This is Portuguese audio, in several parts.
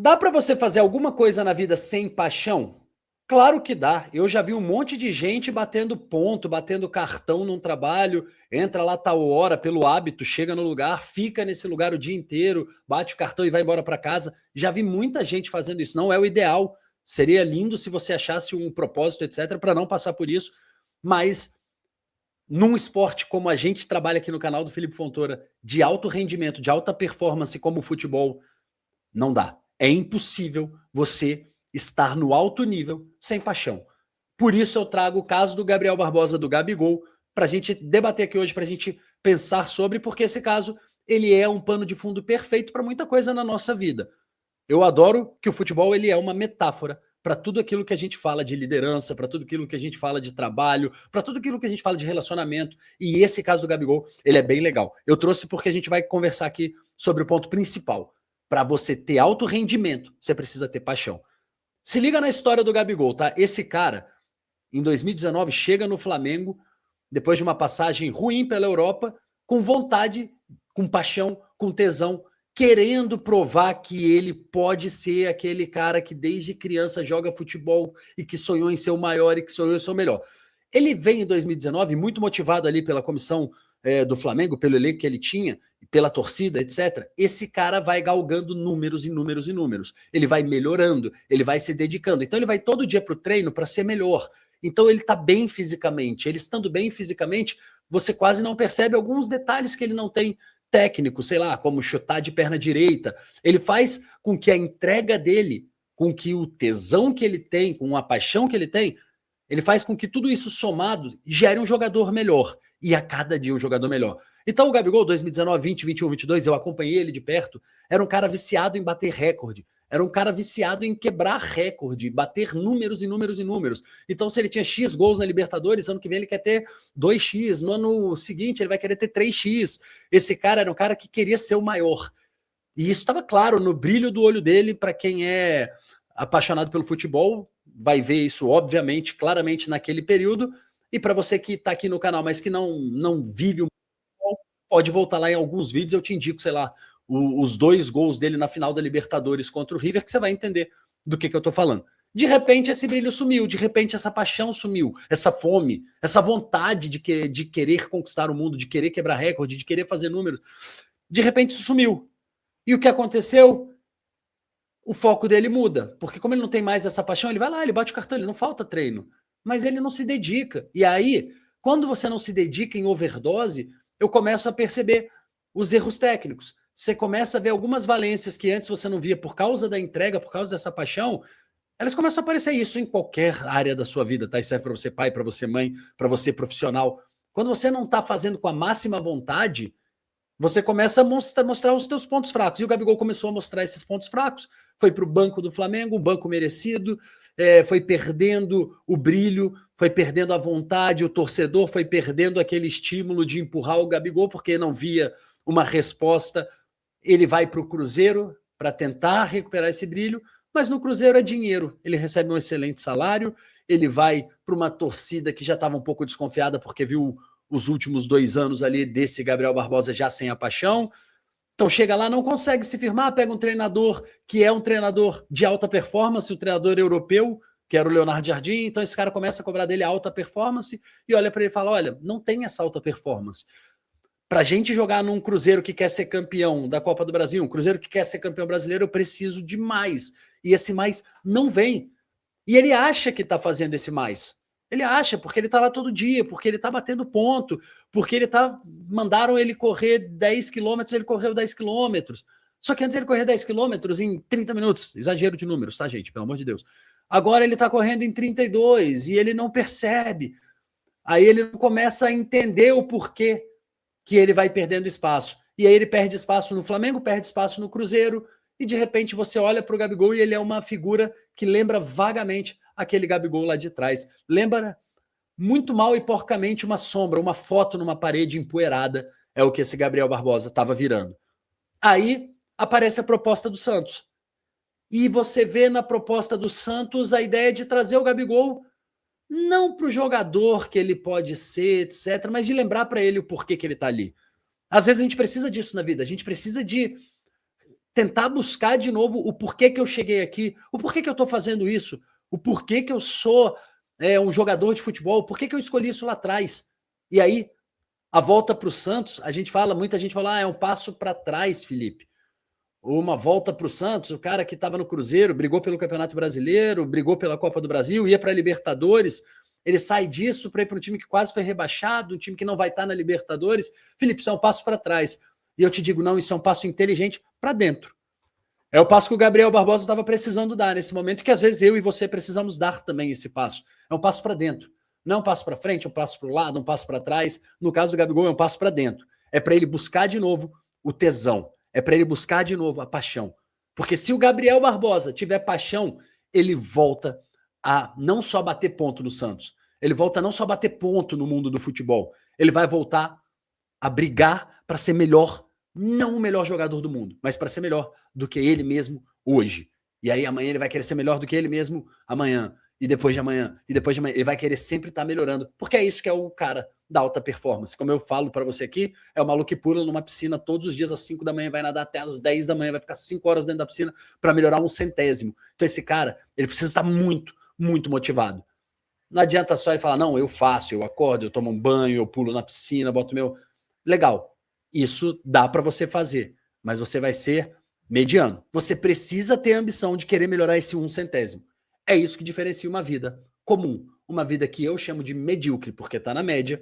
Dá para você fazer alguma coisa na vida sem paixão? Claro que dá. Eu já vi um monte de gente batendo ponto, batendo cartão num trabalho, entra lá tal hora pelo hábito, chega no lugar, fica nesse lugar o dia inteiro, bate o cartão e vai embora para casa. Já vi muita gente fazendo isso. Não é o ideal. Seria lindo se você achasse um propósito, etc, para não passar por isso, mas num esporte como a gente trabalha aqui no canal do Felipe Fontoura, de alto rendimento, de alta performance como o futebol, não dá. É impossível você estar no alto nível sem paixão. Por isso eu trago o caso do Gabriel Barbosa, do Gabigol, para a gente debater aqui hoje, para a gente pensar sobre, porque esse caso ele é um pano de fundo perfeito para muita coisa na nossa vida. Eu adoro que o futebol ele é uma metáfora para tudo aquilo que a gente fala de liderança, para tudo aquilo que a gente fala de trabalho, para tudo aquilo que a gente fala de relacionamento. E esse caso do Gabigol, ele é bem legal. Eu trouxe porque a gente vai conversar aqui sobre o ponto principal. Para você ter alto rendimento, você precisa ter paixão. Se liga na história do Gabigol, tá? Esse cara, em 2019, chega no Flamengo, depois de uma passagem ruim pela Europa, com vontade, com paixão, com tesão, querendo provar que ele pode ser aquele cara que desde criança joga futebol e que sonhou em ser o maior e que sonhou em ser o melhor. Ele vem em 2019 muito motivado ali pela comissão do Flamengo, pelo elenco que ele tinha, pela torcida, etc. Esse cara vai galgando números e números e números. Ele vai melhorando, ele vai se dedicando. Então ele vai todo dia para o treino para ser melhor. Então ele está bem fisicamente. Ele estando bem fisicamente, você quase não percebe alguns detalhes que ele não tem técnico, sei lá, como chutar de perna direita. Ele faz com que a entrega dele, com que o tesão que ele tem, com a paixão que ele tem, ele faz com que tudo isso somado gere um jogador melhor. E a cada dia um jogador melhor. Então o Gabigol, 2019, 20, 21, 22, eu acompanhei ele de perto, era um cara viciado em bater recorde. Era um cara viciado em quebrar recorde, bater números e números e números. Então, se ele tinha X gols na Libertadores, ano que vem ele quer ter 2x, no ano seguinte ele vai querer ter 3x. Esse cara era um cara que queria ser o maior. E isso estava claro no brilho do olho dele. Para quem é apaixonado pelo futebol, vai ver isso, obviamente, claramente naquele período. E para você que está aqui no canal, mas que não vive o futebol, pode voltar lá em alguns vídeos, eu te indico, sei lá, os 2 gols dele na final da Libertadores contra o River, que você vai entender do que eu estou falando. De repente esse brilho sumiu, de repente essa paixão sumiu, essa fome, essa vontade de querer conquistar o mundo, de querer quebrar recorde, de querer fazer números, de repente isso sumiu. E o que aconteceu? O foco dele muda, porque como ele não tem mais essa paixão, ele vai lá, ele bate o cartão, ele não falta treino, mas ele não se dedica. E aí, quando você não se dedica em overdose, eu começo a perceber os erros técnicos. Você começa a ver algumas valências que antes você não via por causa da entrega, por causa dessa paixão, elas começam a aparecer. Isso em qualquer área da sua vida, tá? Isso serve para você pai, para você mãe, para você profissional. Quando você não está fazendo com a máxima vontade, você começa a mostrar os seus pontos fracos. E o Gabigol começou a mostrar esses pontos fracos. Foi para o banco do Flamengo, um banco merecido, foi perdendo o brilho, foi perdendo a vontade, o torcedor foi perdendo aquele estímulo de empurrar o Gabigol, porque não via uma resposta. Ele vai para o Cruzeiro para tentar recuperar esse brilho, mas no Cruzeiro é dinheiro. Ele recebe um excelente salário, ele vai para uma torcida que já estava um pouco desconfiada porque viu os últimos 2 anos ali desse Gabriel Barbosa já sem a paixão. Então chega lá, não consegue se firmar, pega um treinador que é um treinador de alta performance, um treinador europeu, que era o Leonardo Jardim. Então esse cara começa a cobrar dele alta performance e olha para ele e fala, olha, não tem essa alta performance. Para a gente jogar num Cruzeiro que quer ser campeão da Copa do Brasil, um Cruzeiro que quer ser campeão brasileiro, eu preciso de mais. E esse mais não vem. E ele acha que está fazendo esse mais. Ele acha, porque ele está lá todo dia, porque ele está batendo ponto, porque ele tá. Mandaram ele correr 10 quilômetros, ele correu 10 quilômetros. Só que antes ele corria 10 quilômetros em 30 minutos. Exagero de números, tá, gente? Pelo amor de Deus. Agora ele está correndo em 32 e ele não percebe. Aí ele começa a entender o porquê que ele vai perdendo espaço. E aí ele perde espaço no Flamengo, perde espaço no Cruzeiro, e de repente você olha para o Gabigol e ele é uma figura que lembra vagamente aquele Gabigol lá de trás. Lembra muito mal e porcamente uma sombra, uma foto numa parede empoeirada, é o que esse Gabriel Barbosa estava virando. Aí aparece a proposta do Santos. E você vê na proposta do Santos a ideia de trazer o Gabigol não para o jogador que ele pode ser, etc., mas de lembrar para ele o porquê que ele está ali. Às vezes a gente precisa disso na vida, a gente precisa de tentar buscar de novo o porquê que eu cheguei aqui, o porquê que eu estou fazendo isso, o porquê que eu sou um jogador de futebol, o porquê que eu escolhi isso lá atrás. E aí, a volta para o Santos, muita gente fala, é um passo para trás, Felipe. Uma volta para o Santos, o cara que estava no Cruzeiro, brigou pelo Campeonato Brasileiro, brigou pela Copa do Brasil, ia para a Libertadores, ele sai disso para ir para um time que quase foi rebaixado, um time que não vai estar na Libertadores. Felipe, isso é um passo para trás. E eu te digo, não, isso é um passo inteligente para dentro. É o passo que o Gabriel Barbosa estava precisando dar nesse momento, que às vezes eu e você precisamos dar também esse passo. É um passo para dentro. Não é um passo para frente, é um passo para o lado, um passo para trás. No caso do Gabigol, é um passo para dentro. É para ele buscar de novo o tesão. É para ele buscar de novo a paixão. Porque se o Gabriel Barbosa tiver paixão, ele volta a não só bater ponto no Santos. Ele volta a não só bater ponto no mundo do futebol. Ele vai voltar a brigar para ser melhor, não o melhor jogador do mundo, mas para ser melhor do que ele mesmo hoje. E aí amanhã ele vai querer ser melhor do que ele mesmo amanhã, e depois de amanhã, e depois de amanhã. Ele vai querer sempre estar melhorando, porque é isso que é o cara da alta performance. Como eu falo para você aqui, é o maluco que pula numa piscina todos os dias às 5 da manhã, vai nadar até às 10 da manhã, vai ficar 5 horas dentro da piscina para melhorar 1/100º. Então esse cara, ele precisa estar muito, muito motivado. Não adianta só ele falar, não, eu faço, eu acordo, eu tomo um banho, eu pulo na piscina, boto meu... Legal, isso dá para você fazer, mas você vai ser mediano. Você precisa ter a ambição de querer melhorar esse 1/100º. É isso que diferencia uma vida comum, uma vida que eu chamo de medíocre, porque está na média,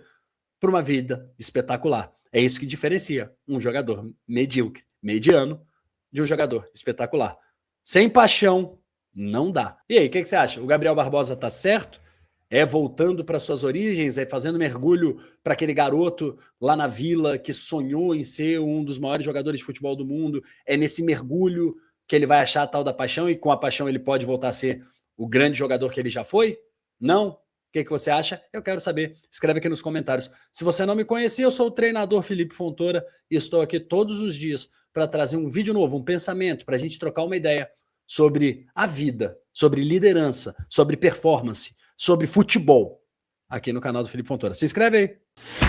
para uma vida espetacular. É isso que diferencia um jogador medíocre, mediano, de um jogador espetacular. Sem paixão, não dá. E aí, o que você acha? O Gabriel Barbosa tá certo? É voltando para suas origens, é fazendo mergulho para aquele garoto lá na Vila que sonhou em ser um dos maiores jogadores de futebol do mundo. É nesse mergulho que ele vai achar a tal da paixão e com a paixão ele pode voltar a ser o grande jogador que ele já foi? Não? O que você acha? Eu quero saber. Escreve aqui nos comentários. Se você não me conhecia, eu sou o treinador Felipe Fontoura e estou aqui todos os dias para trazer um vídeo novo, um pensamento, para a gente trocar uma ideia sobre a vida, sobre liderança, sobre performance, sobre futebol, aqui no canal do Felipe Fontoura. Se inscreve aí!